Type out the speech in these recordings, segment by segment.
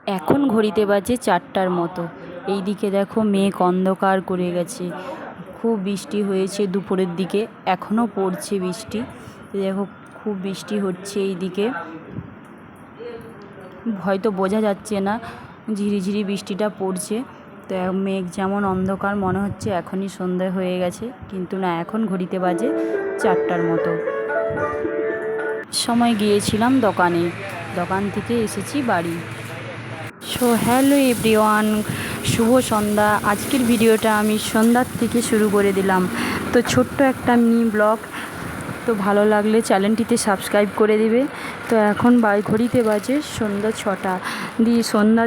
এখন ঘড়িতে বাজে 4টার মতো। এইদিকে দেখো মেঘ অন্ধকার করে গেছে, খুব বৃষ্টি হয়েছে দুপুরের দিকে, এখনও পড়ছে বৃষ্টি। দেখো খুব বৃষ্টি হচ্ছে এইদিকে, হয়তো বোঝা যাচ্ছে না, ঝিরিঝিরি বৃষ্টিটা পড়ছে। তো মেঘ যেমন অন্ধকার, মনে হচ্ছে এখনই সন্ধে হয়ে গেছে, কিন্তু না, এখন ঘড়িতে বাজে 4টার মতো। সময় গিয়েছিলাম দোকানে, দোকান থেকে এসেছি বাড়ি। সো হ্যালো এভরিওয়ান, শুভ সন্ধ্যা। আজকের ভিডিওটা আমি সন্ধ্যার থেকে শুরু করে দিলাম। তো ছোট্ট একটা মিনি ব্লগ, তো ভালো লাগলে চ্যানেলটিতে সাবস্ক্রাইব করে দেবে। তো এখন ঘড়িতে বাজে সন্ধ্যা 6টা। দিয়ে সন্ধ্যা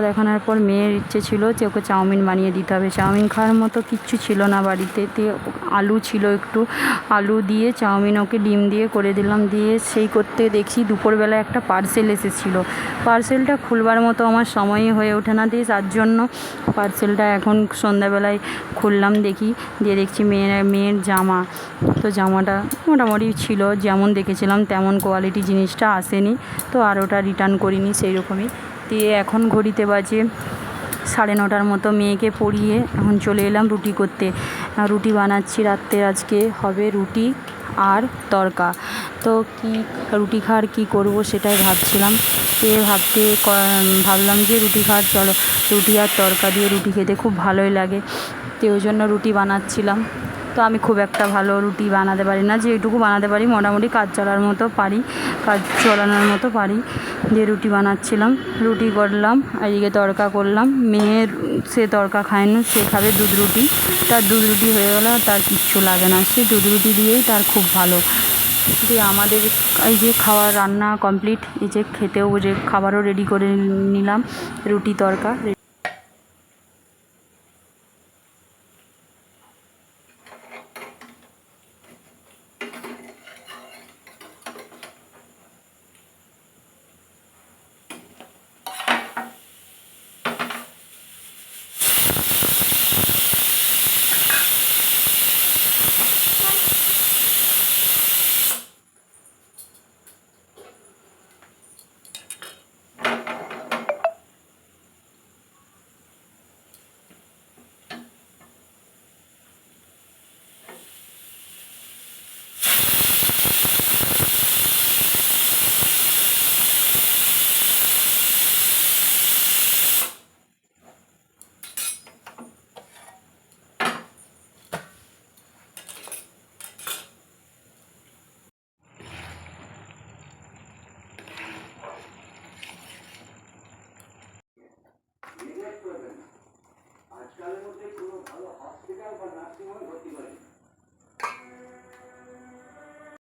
দেখানোর পর মেয়ের ইচ্ছে ছিল যে ওকে চাউমিন বানিয়ে দিতে হবে। চাউমিন খাওয়ার মতো কিচ্ছু ছিল না বাড়িতে, আলু ছিল একটু, আলু দিয়ে চাউমিন ওকে ডিম দিয়ে করে দিলাম। দিয়ে সেই করতে দেখছি দুপুরবেলা একটা পার্সেল এসেছিলো। পার্সেলটা খুলবার মতো আমার সময়ই হয়ে ওঠে না, দিয়ে তার জন্য পার্সেলটা এখন সন্ধ্যাবেলায় খুললাম, দিয়ে দেখছি মেয়ের জামা। তো জামাটা মোটামুটি ছিল, যেমন দেখেছিলাম তেমন কোয়ালিটি জিনিসটা আসেনি, তো আর ওটা রিটার্ন করিনি সেই রকমই। দিয়ে এখন ঘড়িতে বাজে 9:30 মতো। মেয়েকে পরিয়ে এখন চলে এলাম রুটি করতে। রুটি বানাচ্ছি, রাত্রে আজকে হবে রুটি আর তড়কা। তো রুটি খাওয়ার কী করব সেটাই ভাবছিলাম। ভাবলাম যে চলো রুটি আর তড়কা দিয়ে রুটি খেতে খুব ভালোই লাগে, তো ওই জন্য রুটি বানাচ্ছিলাম। তো আমি খুব একটা ভালো রুটি বানাতে পারি না, যেটুকু বানাতে পারি মোটামুটি কাজ চালানোর মতো পারি। দিয়ে রুটি বানাচ্ছিলাম, রুটি করলাম, এদিকে তড়কা করলাম। মেয়ের সে তড়কা খায় না, সে খাবে দুধ রুটি। তার দুধ রুটি হয়ে গেলে তার কিচ্ছু লাগে না, সে দুধ রুটি দিয়েই তার খুব ভালো। দিয়ে আমাদের এই যে খাওয়ার রান্না কমপ্লিট, এই যে খাবারও রেডি করে নিলাম, রুটি তড়কা। আজকালের মধ্যে কোনো ভালো হসপিটাল বা নার্সিংহোমে ভর্তি